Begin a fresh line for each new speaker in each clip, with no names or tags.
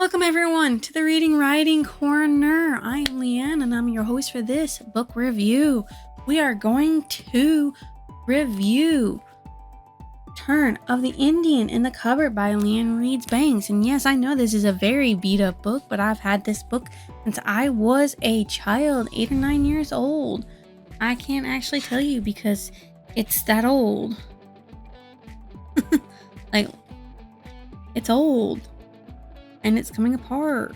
Welcome everyone to the Reading Writing Corner. I am Leanne and I'm your host for this book review. We are going to review Turn of the Indian in the Cupboard by Leanne Reads Banks. And yes, I know this is a very beat up book, but I've had this book since I was a child, 8 or 9 years old. I can't actually tell you because it's that old. Like, it's old. And it's coming apart,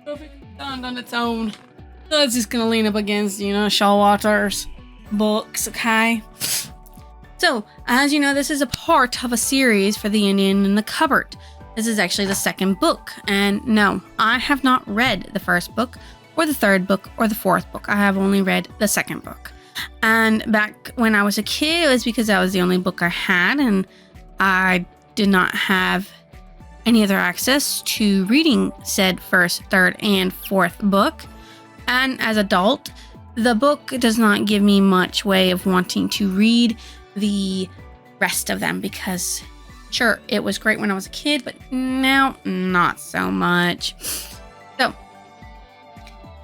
Perfect stand on its own. So it's just gonna lean up against, Showalter's books, okay? So, as you know, this is a part of a series for The Indian in the Cupboard. This is actually the second book. And no, I have not read the first book, or the third book, or the fourth book. I have only read the second book. And back when I was a kid, it was because that was the only book I had, and I did not have any other access to reading said first, third, and fourth book. And as adult, the book does not give me much way of wanting to read the rest of them because sure, it was great when I was a kid, but now not so much. So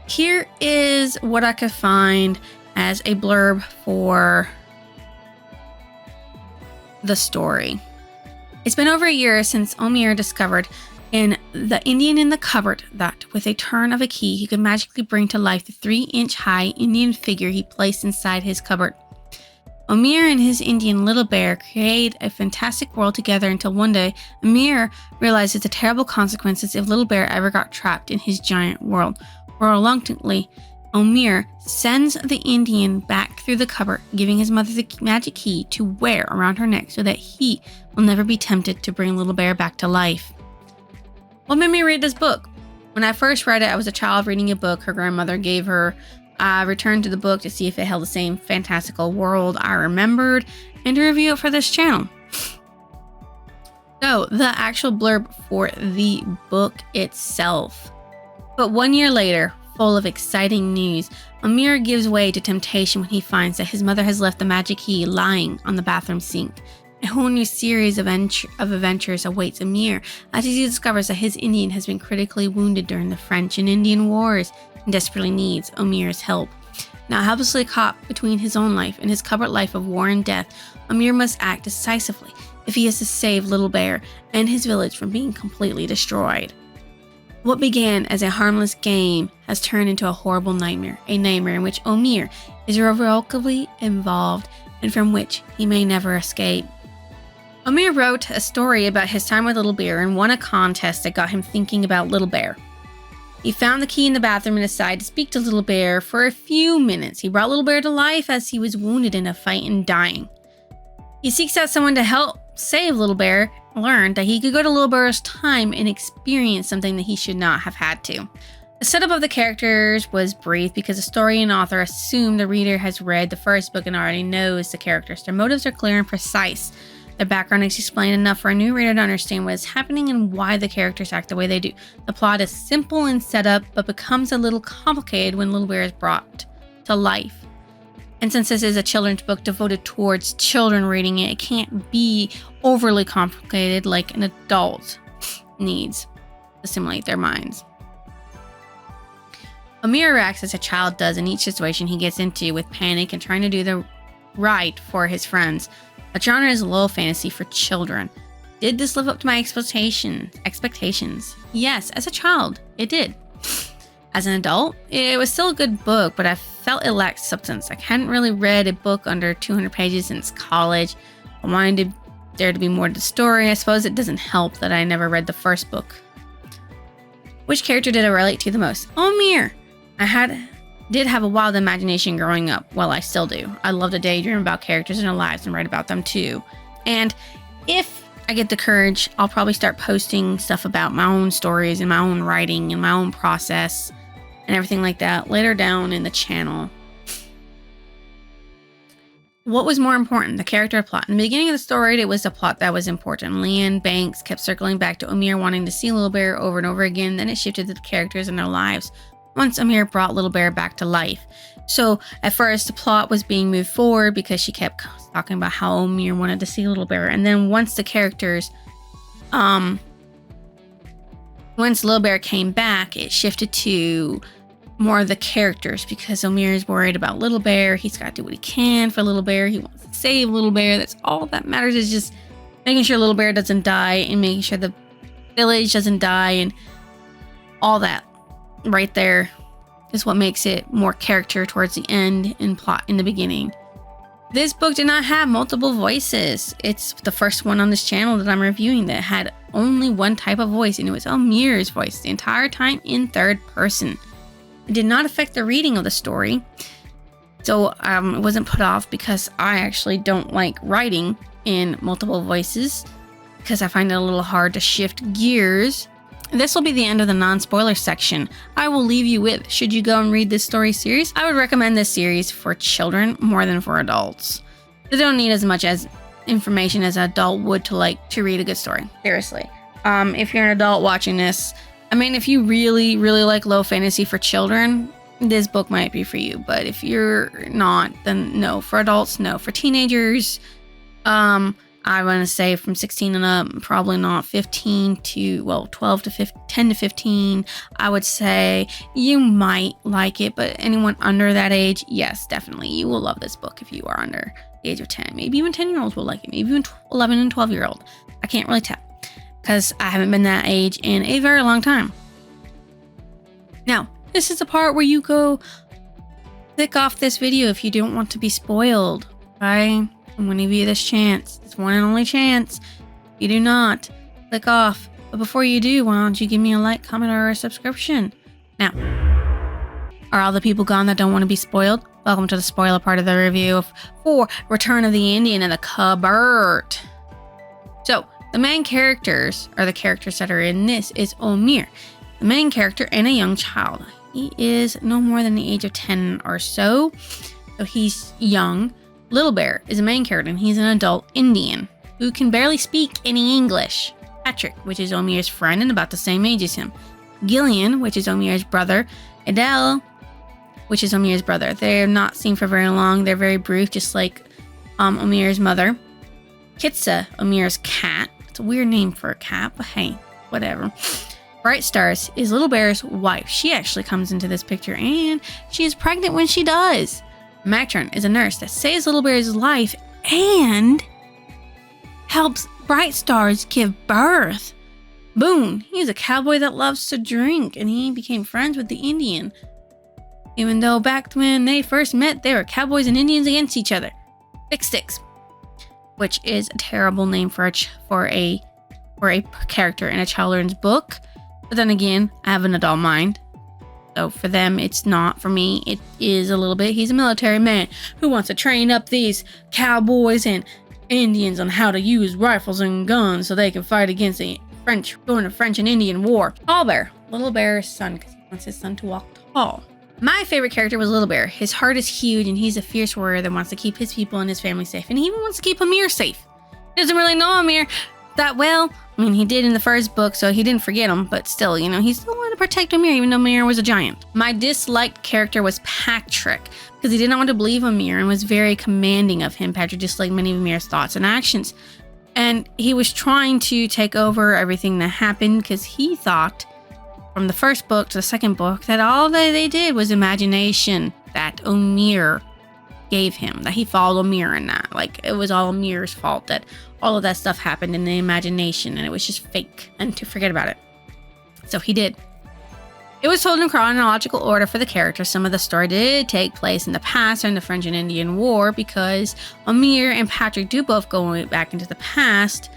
here is what I could find as a blurb for the story. It's been over a year since Omir discovered in The Indian in the Cupboard that with a turn of a key, he could magically bring to life the 3-inch high Indian figure he placed inside his cupboard. Omir and his Indian little bear create a fantastic world together until one day, Omir realizes the terrible consequences if little bear ever got trapped in his giant world. Reluctantly, Omir sends the Indian back through the cupboard, giving his mother the magic key to wear around her neck so that he will never be tempted to bring Little Bear back to life. What made me read this book? When I first read it, I was a child reading a book her grandmother gave her. I returned to the book to see if it held the same fantastical world I remembered and to review it for this channel. So, the actual blurb for the book itself. But 1 year later, full of exciting news, Omir gives way to temptation when he finds that his mother has left the magic key lying on the bathroom sink. A whole new series of adventures awaits Omir as he discovers that his Indian has been critically wounded during the French and Indian Wars and desperately needs Omir's help. Now helplessly caught between his own life and his cupboard life of war and death, Omir must act decisively if he is to save Little Bear and his village from being completely destroyed. What began as a harmless game has turned into a horrible nightmare, a nightmare in which Omir is irrevocably involved and from which he may never escape. Omir wrote a story about his time with Little Bear and won a contest that got him thinking about Little Bear. He found the key in the bathroom and decided to speak to Little Bear for a few minutes. He brought Little Bear to life as he was wounded in a fight and dying. He seeks out someone to help save Little Bear, learned that he could go to Little Bear's time and experience something that he should not have had to. The setup of the characters was brief because the story and author assume the reader has read the first book and already knows the characters. Their motives are clear and precise. Their background is explained enough for a new reader to understand what is happening and why the characters act the way they do. The plot is simple in setup, but becomes a little complicated when Little Bear is brought to life. And since this is a children's book devoted towards children reading it, it can't be overly complicated like an adult needs to stimulate their minds. Omir reacts as a child does in each situation he gets into, with panic and trying to do the right for his friends. The genre is low fantasy for children. Did this live up to my expectations? Yes, as a child, it did. As an adult, it was still a good book, but I felt it lacked substance. I hadn't really read a book under 200 pages since college. I wanted there to be more to the story. I suppose it doesn't help that I never read the first book. Which character did I relate to the most? Omir! Did have a wild imagination growing up. Well, I still do. I love to daydream about characters in their lives and write about them too. And if I get the courage, I'll probably start posting stuff about my own stories and my own writing and my own process and everything like that later down in the channel. What was more important, the character or plot? In the beginning of the story, it was the plot that was important. Leanne Banks kept circling back to Omir wanting to see Little Bear over and over again. Then it shifted to the characters and their lives once Omir brought Little Bear back to life. So at first the plot was being moved forward because she kept talking about how Omir wanted to see Little Bear. And then once the characters Once Little Bear came back, it shifted to more of the characters because Omir is worried about Little Bear. He's got to do what he can for Little Bear. He wants to save Little Bear. That's all that matters, is just making sure Little Bear doesn't die and making sure the village doesn't die, and all that right there is what makes it more character towards the end and plot in the beginning. This book did not have multiple voices. It's the first one on this channel that I'm reviewing that had only one type of voice, and it was Omir's voice the entire time in third person. It did not affect the reading of the story, so it wasn't put off because I actually don't like writing in multiple voices because I find it a little hard to shift gears. This will be the end of the non-spoiler section. I will leave you with, should you go and read this story series, I would recommend this series for children more than for adults. They don't need as much as information as an adult would to read a good story. Seriously. If you're an adult watching this, I mean, if you really, really like low fantasy for children, this book might be for you. But if you're not, then no. For adults, no. For teenagers, I want to say from 16 and up, probably not. 15 to, 12 to 15, 10 to 15, I would say you might like it. But anyone under that age, yes, definitely. You will love this book if you are under the age of 10. Maybe even 10-year-olds will like it. Maybe even 11 and 12-year-old. I can't really tell because I haven't been that age in a very long time. Now, this is the part where you go click off this video if you don't want to be spoiled. Okay? I'm going to give you this chance. It's one and only chance. If you do not, click off. But before you do, why don't you give me a like, comment, or a subscription? Now, are all the people gone that don't want to be spoiled? Welcome to the spoiler part of the review for Return of the Indian in the Cupboard. So, the main characters, or the characters that are in this, is Omir, the main character, and a young child. He is no more than the age of 10 or so he's young. Little Bear is a main character, and he's an adult Indian who can barely speak any English. Patrick, which is Omir's friend and about the same age as him. Gillian, which is Omir's brother. Adele, which is Omir's brother. They're not seen for very long. They're very brief, just like Omir's mother. Kitsa, Omir's cat. It's a weird name for a cat, but hey, whatever. Bright Stars is Little Bear's wife. She actually comes into this picture, and she is pregnant when she does. Matron is a nurse that saves Little Bear's life and helps Bright Stars give birth. Boone, he's a cowboy that loves to drink, and he became friends with the Indian. Even though back when they first met, they were cowboys and Indians against each other. Big Sticks, which is a terrible name for a character in a children's book. But then again, I have an adult mind. So for them, it's not. For me, it is a little bit. He's a military man who wants to train up these cowboys and Indians on how to use rifles and guns so they can fight against the French during the French and Indian War. Tall Bear, Little Bear's son, because he wants his son to walk tall. My favorite character was Little Bear. His heart is huge, and he's a fierce warrior that wants to keep his people and his family safe. And he even wants to keep Amir safe. He doesn't really know Amir that well. I mean, he did in the first book, so he didn't forget him, but still, he still wanted to protect Amir, even though Amir was a giant. My disliked character was Patrick, because he did not want to believe Amir and was very commanding of him. Patrick disliked many of Amir's thoughts and actions. And he was trying to take over everything that happened, because he thought, from the first book to the second book, that all that they did was imagination that Amir gave him, that he followed Amir in that. Like, it was all Amir's fault that all of that stuff happened in the imagination, and it was just fake, and to forget about it. So he did. It was told in chronological order for the characters. Some of the story did take place in the past during the French and Indian War, because Amir and Patrick do both go back into the past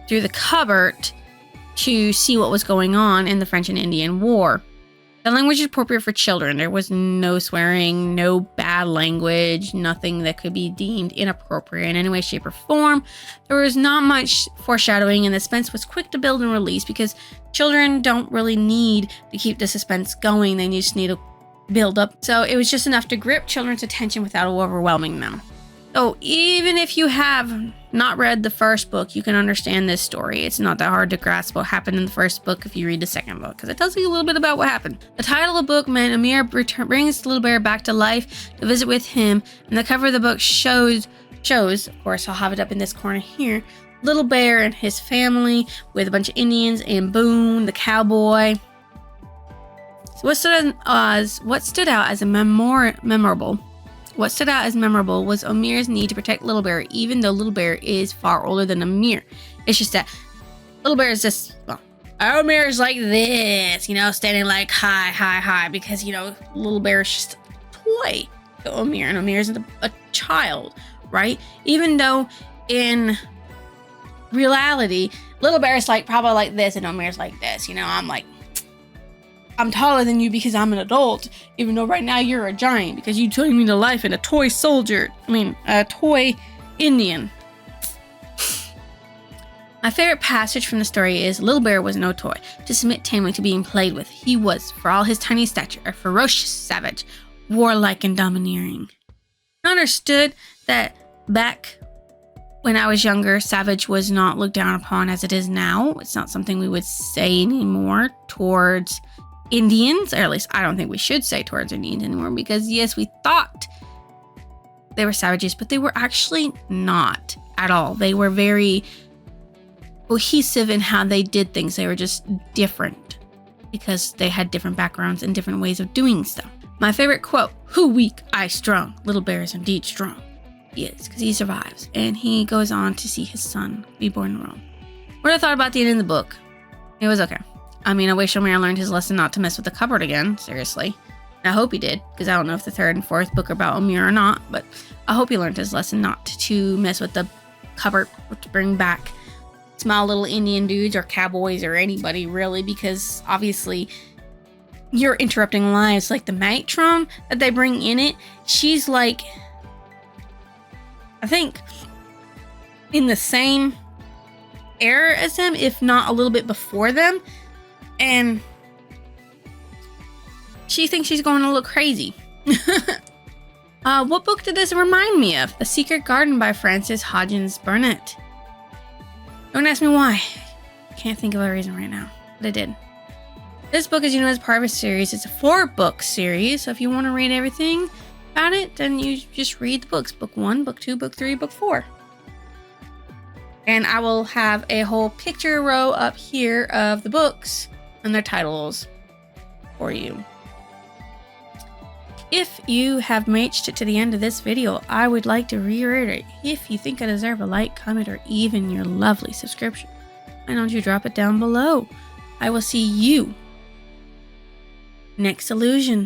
through the cupboard to see what was going on in the French and Indian War. The language is appropriate for children. There was no swearing, no bad language, nothing that could be deemed inappropriate in any way, shape, or form. There was not much foreshadowing, and the suspense was quick to build and release because children don't really need to keep the suspense going. They just need to build up. So it was just enough to grip children's attention without overwhelming them. So even if you have not read the first book, you can understand this story. It's not that hard to grasp what happened in the first book if you read the second book, because it tells you a little bit about what happened. The title of the book meant Amir brings Little Bear back to life to visit with him, and the cover of the book shows, of course, I'll have it up in this corner here, Little Bear and his family with a bunch of Indians and Boone, the cowboy. So what stood out as memorable was Amir's need to protect Little Bear, even though Little Bear is far older than Amir. It's just that Little Bear is just, well, Amir's like this, standing like high, because, Little Bear is just a toy to Amir, and Amir isn't a child, right? Even though in reality, Little Bear is probably like this, and Amir's like this. I'm taller than you because I'm an adult, even though right now you're a giant because you turned me to life in a toy Indian. My favorite passage from the story is Little Bear was no toy to submit tamely to being played with. He was, for all his tiny stature, a ferocious savage, warlike and domineering. I understood that back when I was younger, savage was not looked down upon as it is now. It's not something we would say anymore towards Indians, or at least I don't think we should say towards Indians anymore, because yes, we thought they were savages, but they were actually not at all. They were very cohesive in how they did things. They were just different because they had different backgrounds and different ways of doing stuff. My favorite quote, "Who weak, I strong. Little Bear is indeed strong." He is, because he survives, and he goes on to see his son be born in Rome. What I thought about the end of the book, it was okay. I wish Amir learned his lesson not to mess with the cupboard again, seriously. And I hope he did, because I don't know if the third and fourth book are about Amir or not, but I hope he learned his lesson not to mess with the cupboard, or to bring back small little Indian dudes or cowboys or anybody, really, because obviously you're interrupting lives. Like the matron that they bring in it, she's like, I think, in the same era as them, if not a little bit before them, and she thinks she's going a little crazy. What book did this remind me of? The Secret Garden by Frances Hodgins Burnett. Don't ask me why. Can't think of a reason right now, but I did. This book, as you know, is part of a series. It's a 4-book series, so if you want to read everything about it, then you just read the books. Book 1, Book 2, Book 3, Book 4. And I will have a whole picture row up here of the books and their titles for you. If you have reached it to the end of this video, I would like to reiterate, if you think I deserve a like, comment, or even your lovely subscription, why don't you drop it down below? I will see you next illusion.